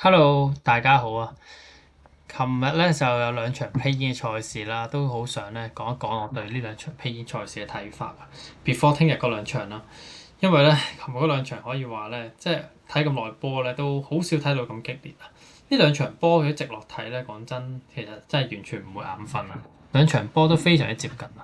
Hello，大家好啊！琴日咧就有兩場 play-in 嘅賽事啦，都好想咧講一講我對呢兩場 play-in 賽事嘅睇法啊。Before 聽日嗰兩場啦，因為咧琴日嗰兩場可以話咧，即係睇咁耐波咧，都好少睇到咁激烈啊！呢兩場波佢直落睇咧，講真，其實真係完全唔會眼瞓啊！兩場波都非常之接近啊！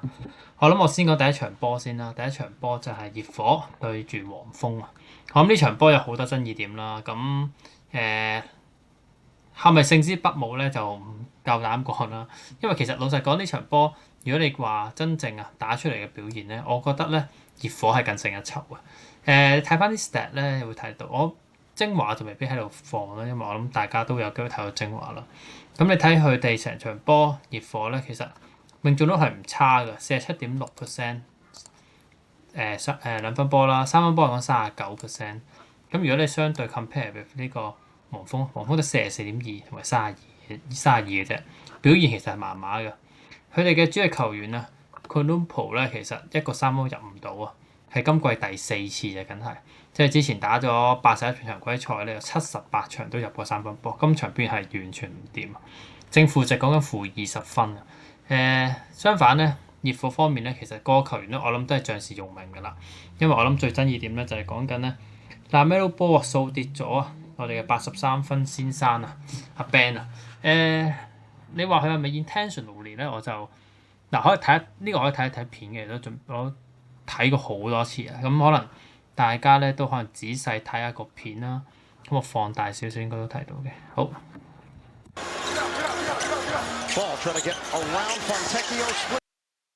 我諗我先講第一場波先啦，第一場波就係熱火對住黃蜂啊！我諗呢場波有好多爭議點啦，咁係咪勝之不武咧？就唔夠膽講啦。因為其實老實講呢場波，如果你話真正打出嚟嘅表現咧，我覺得咧熱火係更勝一籌啊。睇翻啲 stat 咧，你會睇到我精華就未必喺度放啦，因為我諗大家都有機會睇到精華啦。咁你睇佢哋成場波熱火咧，其實命中率係唔差嘅，47.6%。兩分波啦，三分波嚟講39%。咁如果你相對 compare with 呢個黃蜂得44.2同埋32嘅啫，表現其實係麻麻嘅。佢哋嘅主力球員啊 Columpo 咧其實一個三分入唔到啊，係今季第四次嘅，梗係即係之前打咗81場常規賽咧，有78場都入過三分波，今場邊係完全唔掂，正負值講緊-20分啊。相反咧，熱火方面咧，其實個個球員咧，我諗都係將士用命㗎啦。因為我諗最爭議點咧就係講緊咧，嗱 LaMelo Ball 數跌咗啊，我哋嘅83分先生啊，阿 Ben 啊，你話佢係咪 intentionally 咧？我就嗱可以睇呢個可以睇一睇片嘅，我睇過好多次啊。咁可能大家咧都可能仔細睇下個片啦。咁我放大少少應該都睇到嘅。好。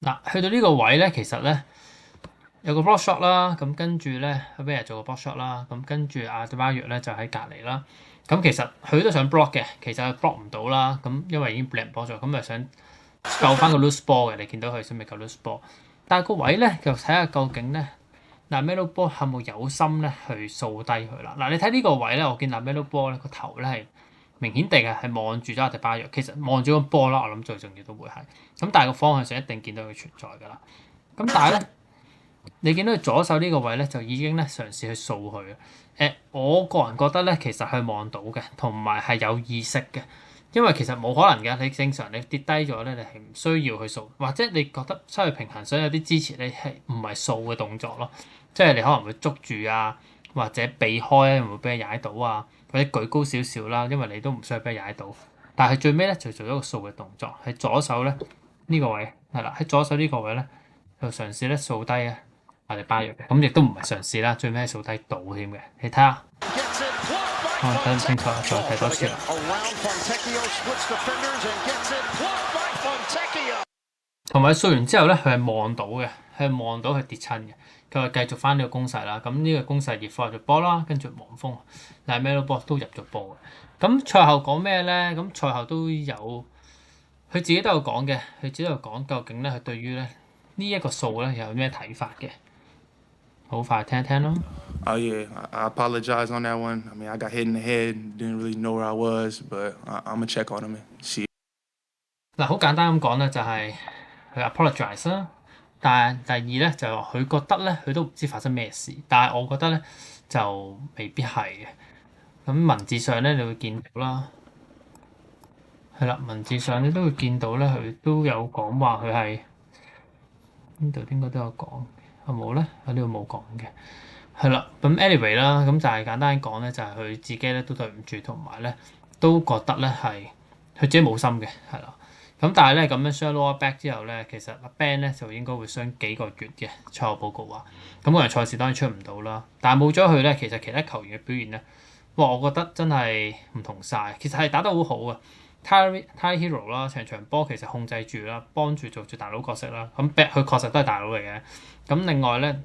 嗱，去到呢個位咧，其實咧有個 block shot 啦，咁跟住咧 Weah 做個 block shot 啦，咁跟住阿 Adebayo 咧就喺隔離啦。咁其實佢都想 block 嘅，其實 block 唔到啦。咁因為已經 block 波咗，咁就想救翻個 loose ball 嘅。你見到佢想咪救 loose ball，但係個位咧就睇下究竟咧LaMelo Ball 係冇有心咧去掃低佢啦。嗱，你睇呢個位咧，我見LaMelo Ball 咧個頭咧係明顯地係望住咗 Adebayo，其實望住個波啦。我諗最重要都會係咁，但係個方向上一定見到佢存在㗎啦。咁但係咧，你見到佢左手呢個位咧，就已經咧嘗試去掃佢啊。我個人覺得咧，其實係望到嘅，同埋係有意識嘅，因為其實冇可能嘅。你正常你跌低咗咧，你係唔需要去掃，或者你覺得失去平衡，想有啲支持，你係唔係掃嘅動作咯？即係你可能會捉住啊，或者避開咧，會唔會俾佢踩到啊？或者舉高少少啦，因為你都唔需要俾佢踩到。但係最尾咧就做咗個掃嘅動作，喺左手咧呢個位係啦，喺左手呢個位咧就嘗試咧掃低啊Adebayo嘅，咁亦都唔係嘗試啦，最尾係掃低到添嘅。你睇下，我睇唔清楚，再睇多次啦。同埋掃完之後咧，佢係望到嘅，係望到佢跌親嘅。佢話繼續翻呢個攻勢啦，咁呢個攻勢熱火入咗波啦，跟住黃蜂LaMelo Ball都入咗波嘅。咁賽後講咩咧？咁賽後都有佢自己都有講嘅，佢自己都有講究竟咧，佢對於咧呢一個數咧有咩睇法嘅。好快聽一聽咯。Oh yeah, I apologize on that one. I mean, I got hit in the head, didn't really know where I was, but I'm gonna check on him and see. 嗱，好簡單咁講咧，就係佢 apologize 啦。但係第二咧就話佢覺得咧，佢都唔知發生咩事。但係我覺得咧就未必係嘅。咁文字上咧，你會見到啦，係啦，文字上你都會見到咧，佢都有講話佢係呢度應該都有講，有冇咧？喺呢度冇講嘅。係啦，咁 anyway 啦，咁就係簡單講咧，就係佢自己咧都對唔住，同埋咧都覺得咧係佢自己冇心嘅，係啦。咁但係咧咁樣傷 lower back 之後咧，其實阿 Ben 咧就應該會傷幾個月嘅。賽後報告話，咁嗰場賽事當然出唔到啦。但係冇咗佢咧，其實其他球員嘅表現咧，哇，我覺得真係唔同晒。其實係打得好好啊。Tyler Herro 啦，場場波其實控制住啦，幫住做住大佬角色啦。咁 Ben 佢確實都係大佬嚟嘅。咁另外咧。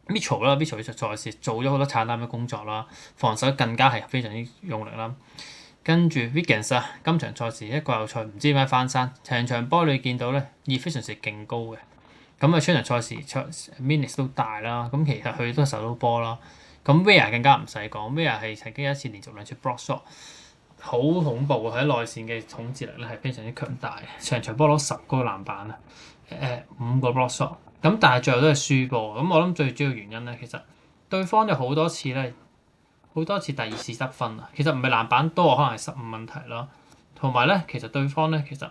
Mitchell 呢場賽事做咗好多產膽嘅工作啦，防守更加係非常之用力啦。跟住 Wiggins 啊，今場賽事一個季後賽唔知點解翻生，場場波你見到咧efficiency勁高嘅。咁啊，全場賽事minutes 都大啦。咁其實佢都受到波啦。咁 Weah 更加唔使講，Weah 係曾經有一次連續兩次 block shot，好恐怖啊！喺內線嘅統治力咧係非常之強大，場場波攞10個籃板啊，5個 block shot。咁但係最後都係輸波，咁我諗最主要原因咧，其實對方有好多次咧，好多次第二次得分啊。其實唔係籃板多，可能係失誤問題咯。同埋咧，其實對方咧其實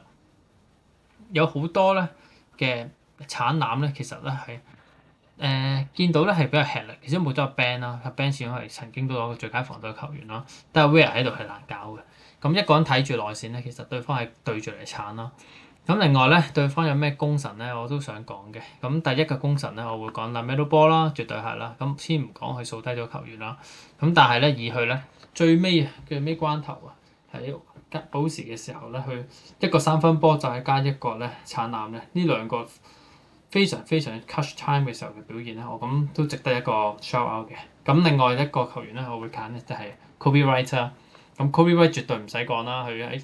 有好多咧嘅鏟籃咧，其實咧係見到咧係比較吃力，其實冇咗阿 Ben 啦，阿 Ben 始終係曾經都攞過最佳防守球員啦，但係 Weir 喺度係難搞嘅。咁一個人睇住內線咧，其實對方係對住嚟鏟啦。咁另外咧，對方有咩功臣咧，我都想講嘅。咁第一個功臣咧，我會講 LaMelo Ball 啦，絕對係啦。咁先唔講佢掃低咗球員啦。咁但係咧，以佢咧最尾關頭啊，喺補時嘅時候咧，佢一個三分波就係加一個咧鏟籃咧，呢兩個非常非常 clutch time 嘅時候嘅表現咧，我咁都值得一個 shout out 嘅。咁另外一個球員咧，我會揀咧就係 Kobe White 啦。咁 Kobe White 絕對唔使講啦，佢喺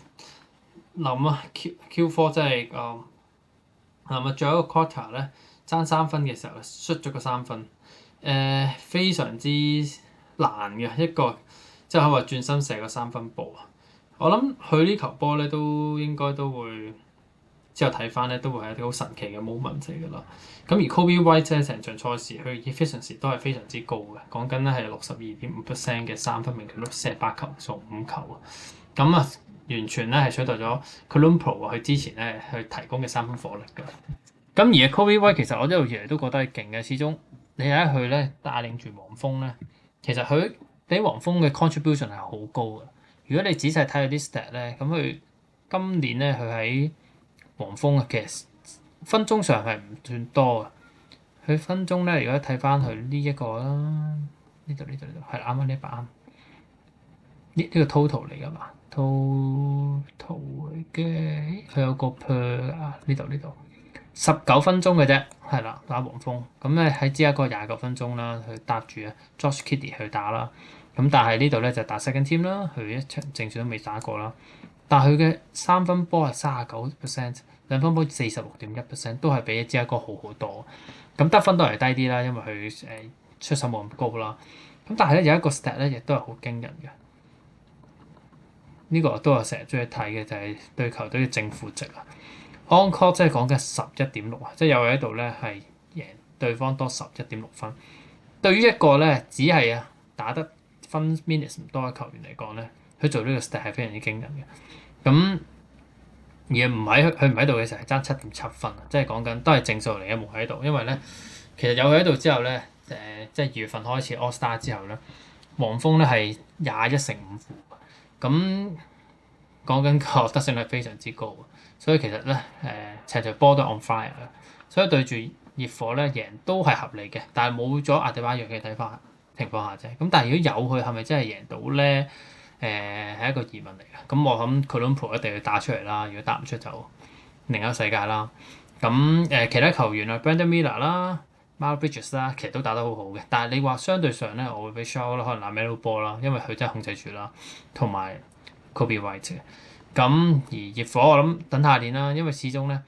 諗啊 Q4 真係最後一個 quarter 咧爭三分嘅時候，摔咗個三分，非常之難嘅一個，即係可以話轉身射個三分波啊！我諗佢呢球波咧都應該都會之後睇翻咧都會係一啲好神奇嘅 moment 嚟㗎啦。咁而 Kobe White 咧成場賽事佢 efficiency 都係非常之高嘅，講緊咧係62.5% 嘅三分命中率，射8球中5球啊！咁啊〜完全咧係取代咗 Columbro 佢之前咧去提供嘅三分火力嘅。咁而 Kobe White 其實我一路以嚟都覺得係勁嘅，始終你睇佢咧帶領住黃蜂咧，其實佢俾黃蜂嘅 contribution 係好高嘅。如果你仔細睇佢啲 stat 咧，咁佢今年咧佢喺黃蜂嘅分鐘上係唔算多嘅。佢分鐘咧，如果睇翻佢呢一個啦，呢度係啱啱呢一把啱。呢個 total 嚟㗎嘛？ total 嚟嘅，佢有個 per 啊，呢度19分鐘嘅啫，係啦，打黃蜂咁咧喺芝加哥29分鐘啦，佢搭住啊 Josh Giddey 去打啦。咁但係呢度咧就打 second team 啦，佢一場正選都未打過啦。但係佢嘅三分波係39%，兩分波46.1%，都係比芝加哥好好多。咁得分都係低啲啦，因為佢出手冇咁高啦。咁但係咧有一個 stat 咧亦都係好驚人嘅。呢個都係成日中意睇嘅，就係對球隊嘅正負值啊。On court 即係講緊11.6啊，即係有喺度咧係贏對方多11.6分。對於一個咧只係打得分 minutes 唔多嘅球員嚟講咧，佢做呢個 stat 係非常之驚人嘅。咁而佢唔喺度嘅時候係爭7.7分啊，即係講緊都係正數嚟嘅，冇喺度。因為咧其實有佢喺度之後咧，即係2月份開始 All Star 之後咧，黃蜂咧係21勝5負。咁講緊個得勝率非常之高，所以其實咧成隊波都 on fire 啊！所以對住熱火咧贏都係合理嘅，但係冇咗阿迪巴約嘅睇法情況下啫。咁但係如果有佢係咪真係贏到咧？係一個疑問嚟嘅。咁我諗 Columbro 一定要打出嚟啦，如果打唔出就另一個世界啦。咁其他球員啊 Brandon Miller 啦、Miles Bridges 啦，其實都打得好好嘅。但係你話相對上咧，我會俾 show 啦，可能拿 LaMelo Ball 啦，因為佢真係控制住啦，同埋 Kobe White 嘅。咁而熱火我諗等下年啦，因為始終咧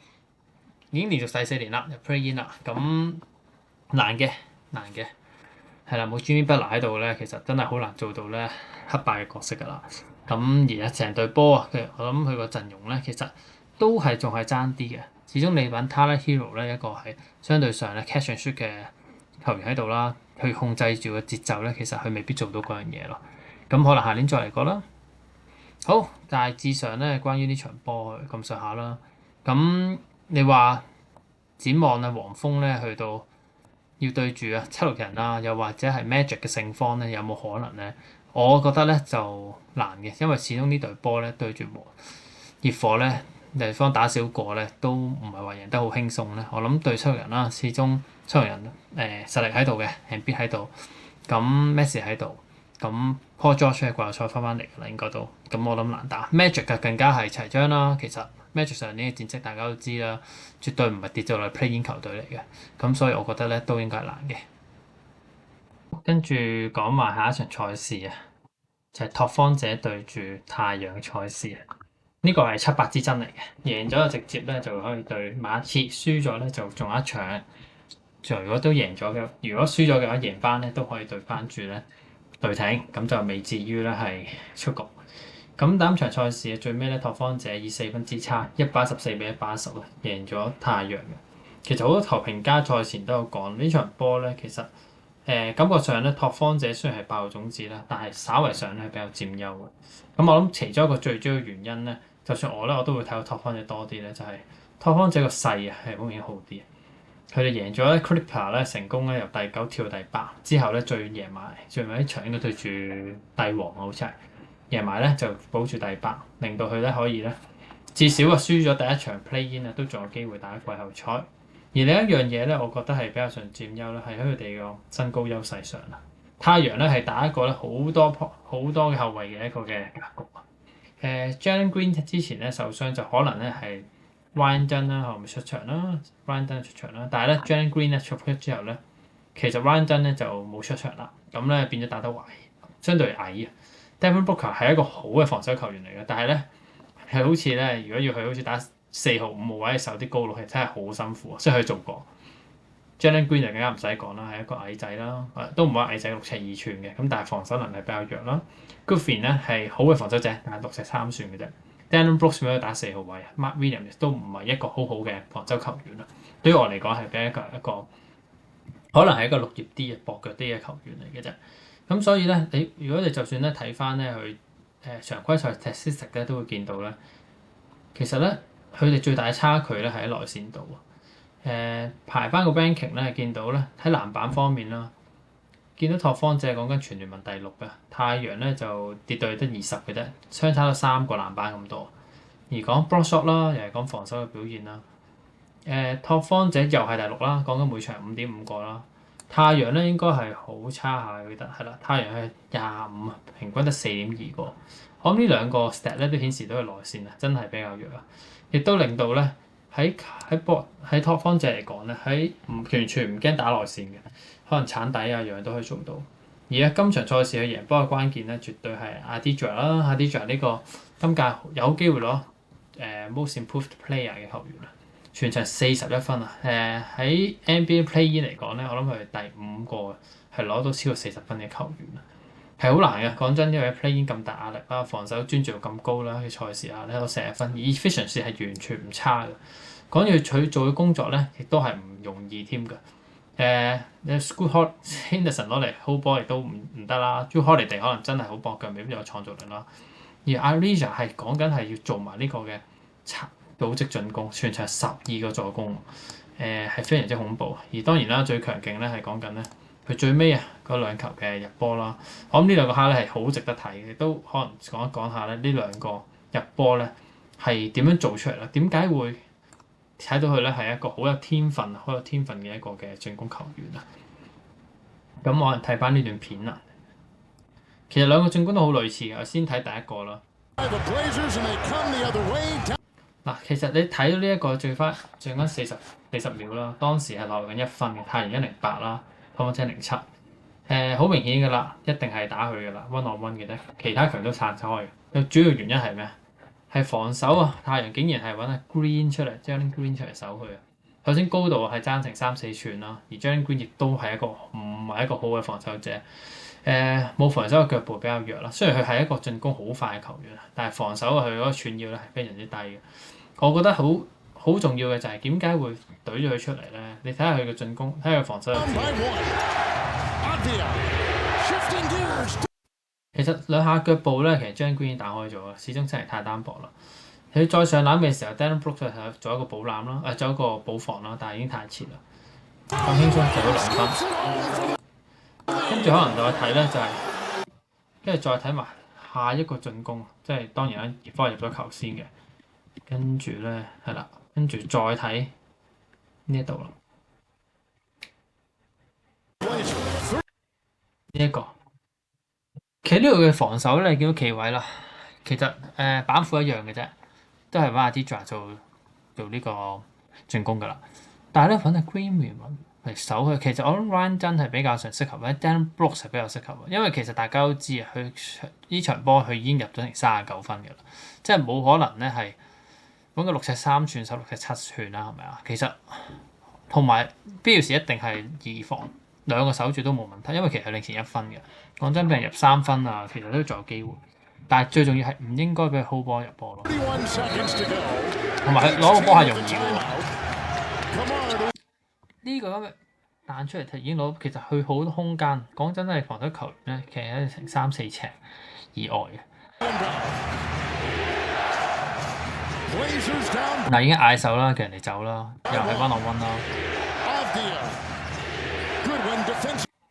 已經連續第4年啦，入 Play In 啦，咁難嘅係啦，冇 Jimmy Butler 喺度咧，其實真係好難做到咧黑白嘅角色㗎啦。咁而家成隊波啊，我諗佢個陣容咧，其實都係仲係爭啲嘅。始終你揾 Tyler Hero 咧，一個係相對上咧 catch and shoot 嘅球員喺度啦，去控制住個節奏咧，其實佢未必做到嗰樣嘢咯。咁可能下年再嚟過啦。好，大致上咧關於呢場波咁上下啦。咁你話展望啊黃蜂咧去到要對住76人啦，又或者係 Magic 嘅勝方咧，有冇可能咧？我覺得咧就難嘅，因為始終呢隊波咧對住熱火咧，對方打少個咧都唔係話贏得好輕鬆咧。我諗對76人啦，始終76人實力喺度嘅，Embiid 喺度，咁 Messi 喺度，咁 Paul George 喺季後賽翻嚟㗎啦，應該都咁我諗難打。Magic 嘅更加係齊章啦，其實 Magic 上年嘅戰績大家都知啦，絕對唔係跌咗落 Play-in 球隊嚟嘅，咁所以我覺得咧都應該係難嘅。跟住講埋下一場賽事啊，就係拓荒者對住太陽嘅賽事啊。呢個係7-8之爭嚟嘅，贏咗就直接咧就可以對馬刺，輸咗咧就仲有一場。如果都贏咗嘅，如果輸咗嘅話，贏翻咧都可以對翻住咧隊艇，咁就未至於咧係出局。咁第場賽事嘅最尾咧，拓荒者以4分之差114-110贏咗太陽嘅。其實好多球評家賽前都有講呢場波咧，其實感覺上咧拓荒者雖然係爆種子啦，但係稍為上咧係比較佔優嘅。咁我諗其中一個最主要原因咧，就算我咧我都會睇到拓荒者多啲咧，就係、拓荒者個勢啊係好明顯好啲。佢哋贏咗咧 Clipper 咧成功咧由第9跳到第8之後咧，最贏埋最尾一場應該對住帝王好似係贏埋咧就保住第8，令到佢咧可以咧至少啊輸咗第一場 Play In 啊都仲有機會打季後賽。而另一樣嘢咧，我覺得係比較上佔優咧，係喺佢哋個身高優勢上啦。太陽咧係打一個咧好多嘅後衞嘅一個嘅格局啊。Jalen Green 之前咧受傷就可能咧係 Ryan Dunn 啦，後面出場啦，Ryan Dunn 出場啦，但係咧 Jalen Green 咧出咗之後咧，其實 Ryan Dunn 咧就冇出場啦，咁咧變咗打得壞，相對矮啊。Devin Booker 係一個好嘅防守球員嚟嘅，但係咧係好似咧如果要佢好似打4號5號位嘅時候啲高佬係真係好辛苦，即係佢做過。Jalen Green 就更加唔使講啦，係一個矮仔啦，都唔係矮仔6尺2寸嘅，咁但係防守能力比較弱啦。Griffin 咧係好嘅防守者，但係6尺3寸嘅啫。Dillon Brooks 俾佢打4號位，Mark Williams 都唔係一個好好嘅防守球員啦。對於我嚟講係比一個可能係一個綠葉啲嘅薄腳啲嘅球員嚟嘅啫。咁所以咧，如果你就算咧睇翻咧佢常規賽 statistic 咧，都會見到咧，其實咧佢哋最大嘅差距咧係喺內線度。排翻個 ranking 咧，見到咧喺籃板方面啦，見到拓荒者講緊全聯盟第6嘅，太陽咧就跌到得20嘅啫，相差咗3個籃板咁多。而講 block shot 啦，又係講防守嘅表現啦。拓荒者又係第6啦，講緊每場5.5個啦。太陽咧應該係好差下，我記得係啦，太陽係25，平均得4.2個。我諗呢兩個 stat 咧都顯示到佢內線啊，真係比較弱啊，亦都令到咧。喺拓荒者嚟講咧，完全唔驚打內線嘅，可能鏟底啊樣樣都可以做到。而家今場賽事佢贏波嘅關鍵咧，絕對係 Adidra 啦，Adidra 呢個今屆有機會攞Most Improved Player 嘅球員啊，全場41分啊！喺 NBA Play-In 嚟講咧，我諗佢係第5個係攞到超過40分嘅球員啊，係好難嘅。講真，因為 Play-In 咁大壓力啦，防守專注度咁高啦，嘅賽事啊，你攞40分，而 efficiency 係完全唔差嘅。講要佢做嘅工作咧，亦都係唔容易添㗎。你 Scoot Henderson 攞嚟 hold 波亦都唔得啦。Jrue Holiday 可能真係好搏腳，未必有創造力啦。而 Ariza 係講緊係要做埋呢個嘅組織進攻，全場12個助攻，係非常之恐怖。而當然啦，最強勁咧係講緊咧佢最尾嗰2球嘅入波啦。我諗呢兩個 highlight 係好值得睇嘅，都可能講一講下咧呢2個入波咧係點樣做出嚟啦？點解會睇到佢咧係一個好有天分嘅一個嘅進攻球員啊！咁我哋睇翻呢段片啦，其實2個進攻都好類似嘅。我先睇第一個啦。嗱，其實你睇到呢一個最翻40秒啦，當時係落緊1分嘅，太陽108啦，拓荒者07。好明顯㗎啦，一定係打佢㗎啦 ，one on one 嘅啫，其他強都散開嘅。主要原因係咩？係防守啊！太陽竟然係揾阿 Green 出嚟，Jalen Green 出嚟守佢啊！首先高度係爭成3-4寸啦，而 Jalen Green 亦都係唔係一個好嘅防守者。冇防守嘅腳步比較弱啦。雖然佢係一個進攻好快嘅球員，但係防守佢嗰個寸要咧係非常之低嘅。我覺得好重要嘅就係點解會懟咗佢出嚟咧？你睇下佢嘅進攻，睇下佢防守。其實2下腳步咧，其實 Jalen Green 已經打開咗啦，始終真係太單薄啦。佢再上籃嘅時候 Dillon Brooks 係做一個補籃啦，做一個補防啦，但係已經太遲啦。咁輕鬆做到2分，跟住可能再睇咧就係，跟住再睇埋下一個進攻，即係當然啦，葉科入咗球先嘅，跟住咧係啦，跟住再睇呢一度啦，呢一個。其實呢度嘅防守咧，你見到企位啦，其實板斧一樣嘅啫，都係揾 Adidra 做呢個進攻噶啦。但係咧揾阿 Green 嚟守佢，其實我諗 Ryan Dunn 係比較上適合，或者 Dillon Brooks 係比較適合，因為其實大家都知啊，佢呢場波佢已經入咗成39分嘅啦，即係冇可能咧係揾個6尺3寸守6尺7寸啦，係咪啊？其實同埋必要時一定係二防2個守住都冇問題，因為其實佢領前1分嘅。講真，俾人入3分啊，其實都仲有機會。但係最重要係唔應該俾佢 hold 波入波咯。同埋佢攞個波係容易嘅。呢個咁嘅彈出嚟已經攞，其實佢好多空間。講真係防守球員咧，其實係成3-4尺以外嘅。嗱，已經嗌手啦，叫人哋走啦，又係 1-on-1 啦。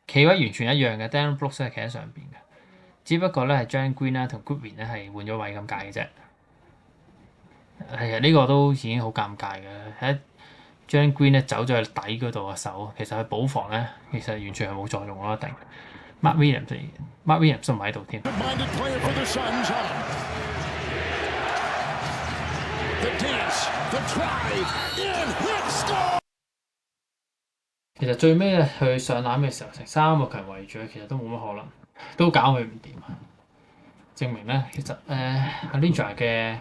企位完全一樣嘅 Dillon Brooks 係企喺上邊嘅，只不過咧係 Jalen Green 啦同 Goodwin 咧係換咗位咁解嘅啫。其實呢個都已經好尷尬嘅，喺 Jalen Green 咧走咗去底嗰度嘅手，其實佢補防咧其實完全係冇作用咯，一定。Mark Williams 都唔喺度添。其實最尾咧，佢上籃嘅時候，成3個球圍住，其實都冇乜可能，都搞佢唔掂啊！證明咧，其實Aldridge嘅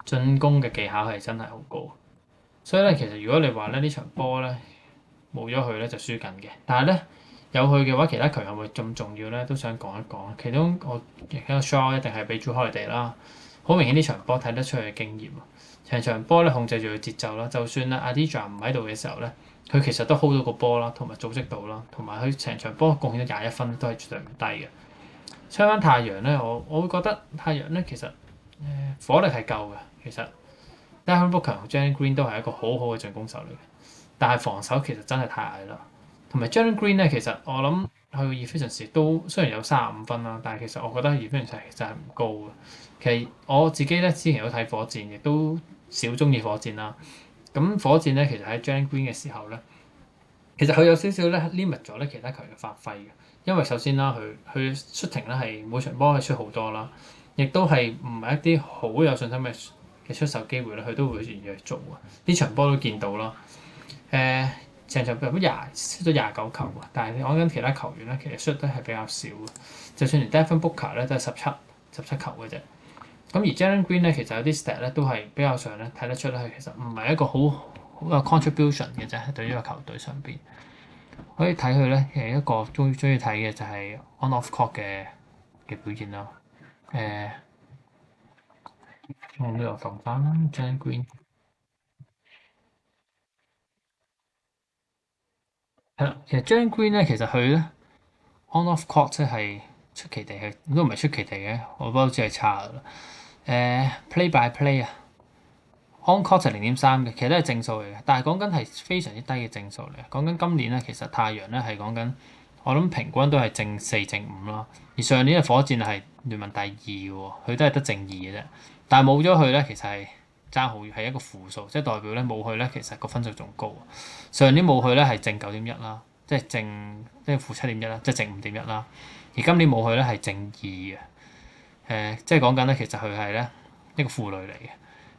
進攻嘅技巧係真係好高，所以咧，其實如果你話咧呢場波咧冇咗佢咧就輸緊嘅，但係咧有佢嘅話，其他球員會咁重要咧，都想講一講。其中我亦一個 shot 一定係俾 Jrue Holiday 啦，好明顯呢場波睇得出佢嘅經驗啊！成場波咧控制住佢節奏啦，就算咧 Aldridge 唔喺度嘅時候咧。佢其實都 hold 到個波啦，同埋組織到啦，同埋佢成場波貢獻咗21分都係絕對唔低嘅。相反太陽咧，我會覺得太陽咧其實火力係夠嘅。其實 Devin Booker 同 Jalen Green 都係一個好好嘅進攻手嚟嘅，但係防守其實真係太矮啦。同埋 Jalen Green 咧，其實我諗佢嘅 efficiency 都雖然有35分啦，但係其實我覺得 efficiency 其實係唔高嘅。其實我自己咧之前有睇火箭，亦都少中意火箭啦。咁火箭咧，其實喺 Jalen Green 嘅時候咧，其實佢有少少咧 limit 咗咧其他球員嘅發揮嘅，因為首先啦，佢 shooting 咧係每場波係出好多啦，亦都係唔係一啲好有信心嘅出手機會咧，佢都會願意去做啊！呢場波都見到啦，成場波出咗29球啊，但係你講緊其他球員咧，其實 shoot 得係比較少嘅，就算連 Devin Booker 咧都係17球嘅啫。咁而 Jalen Green 咧，其實有啲 stat 咧都係比較上咧睇得出咧，佢其實唔係一個好有 contribution 嘅啫，對於個球隊上邊可以睇佢咧，其實一個中意睇嘅就係 on-off court 嘅表現啦。我呢度放翻啦 Jalen Green 係啦，其實 Jalen Green 咧，其實佢咧 on-off court 即係出奇地係都唔係出奇地嘅，我不嬲知係差噶啦。play by play 啊，on court 係0.3嘅，其實都係正數嚟嘅。但係講緊係非常之低嘅正數嚟。講緊今年咧，其實太陽咧係講緊，我諗平均都係正4、正5啦。而上年嘅火箭係聯盟第2嘅喎，佢都係得正2嘅啫。但係冇咗佢咧，其實係爭好遠，係一個負數，即係代表咧冇佢咧，其實個分數仲高。上年冇佢咧係正9.1啦，即係即係負7.1啦，即係正5.1啦。而今年冇佢咧係正2嘅。即係講緊咧，其實佢係咧一個負累嚟嘅。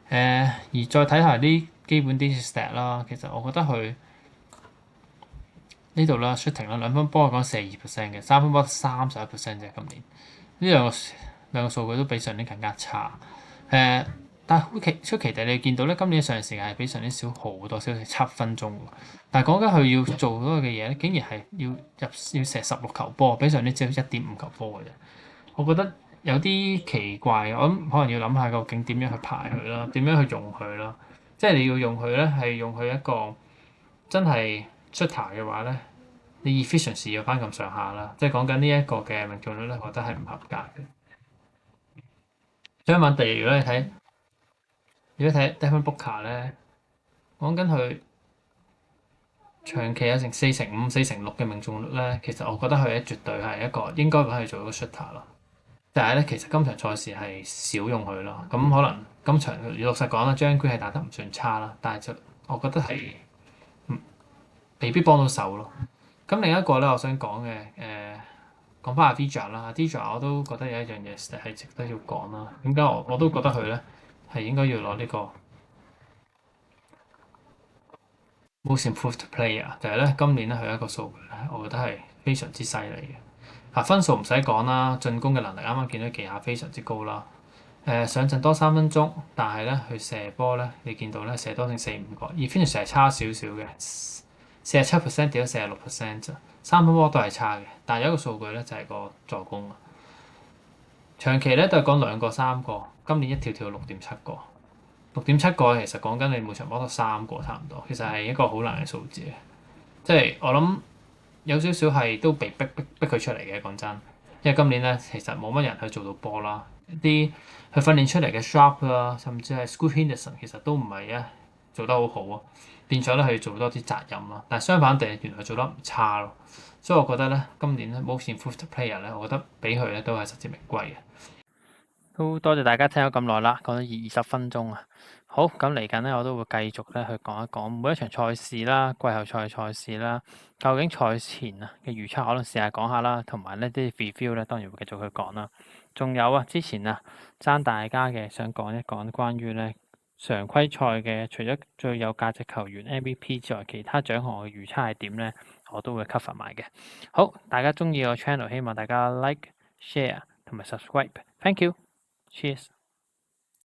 而再睇下啲基本啲 stat 啦，其實我覺得佢呢度啦 shooting 啦，2分波講42% 嘅，3分波31% 啫。今年呢兩個數據都比上年更加差。但係出奇地你見到咧，今年嘅上場時間係比上年少好多，少7分鐘。但係講緊佢要做嗰個嘅嘢咧，竟然係要射16球波，比上年只有1.5球波嘅啫。我覺得有啲奇怪，我諗可能要諗下究竟點樣去排佢啦，點樣去用佢啦。即係你要用佢咧，係用佢一個真係 shooter 嘅話咧，你 efficiency 要翻咁上下啦。即係講緊呢一個嘅命中率咧，我覺得係唔合格嘅。相反地，如果你睇 Devin Booker 咧，講緊佢長期有成4成5、4成6嘅命中率咧，其實我覺得佢咧絕對係一個應該揾佢做一個 shooter 咯。但係咧，其實今場賽事係少用佢咯。咁可能今場老實講啦，Jalen Green 係打得唔算差啦，但係就我覺得係未必幫到手咯。咁另一個咧，我想講嘅講翻阿 Aldridge 啦，Aldridge 我都覺得有一樣嘢係值得要講啦。點解我都覺得佢咧係應該要攞呢個 Most Improved Player，就係咧今年咧佢一個數據咧，我覺得係非常之犀利嘅。分數唔使講啦，進攻嘅能力啱啱見到技巧非常之高啦。上陣多3分鐘，但係咧佢射波咧，你見到咧射多剩4-5個，而 finish 係差少少嘅，47% 跌咗46%咋，3分波都係差嘅。但係有一個數據咧就係個助攻啊，長期咧都係講2個3個，今年一跳跳6.7個，6.7個其實講緊你每場波都3個差唔多，其實係一個好難嘅數字嘅。即係我諗有少少係都被逼佢出嚟嘅，講真。因為今年咧其實冇乜人去做到波啦，啲佢訓練出嚟嘅 Sharp 啦，甚至係 Scoot Henderson 其實都唔係做得好好啊，變咗咧佢做多啲責任咯。但係相反地，原來做得唔差咯，所以我覺得咧今年咧 Most Improved Player 咧，我覺得俾佢咧都係實至名歸嘅。都多謝大家聽咗咁耐啦，講咗20分鐘啊！好，咁嚟緊咧，我都會繼續咧去講一講每一場賽事啦、季後賽賽事啦，究竟賽前啊嘅預測可能試下講下啦，同埋呢啲 review 咧當然會繼續去講啦。仲有啊，之前啊爭大家嘅想講一講關於咧常規賽嘅，除咗最有價值球員 MVP 之外，其他獎項嘅預測係點咧，我都會 cover 埋嘅。好，大家中意我 channel，希望大家 like、share 同埋 subscribe。Thank you。Cheers.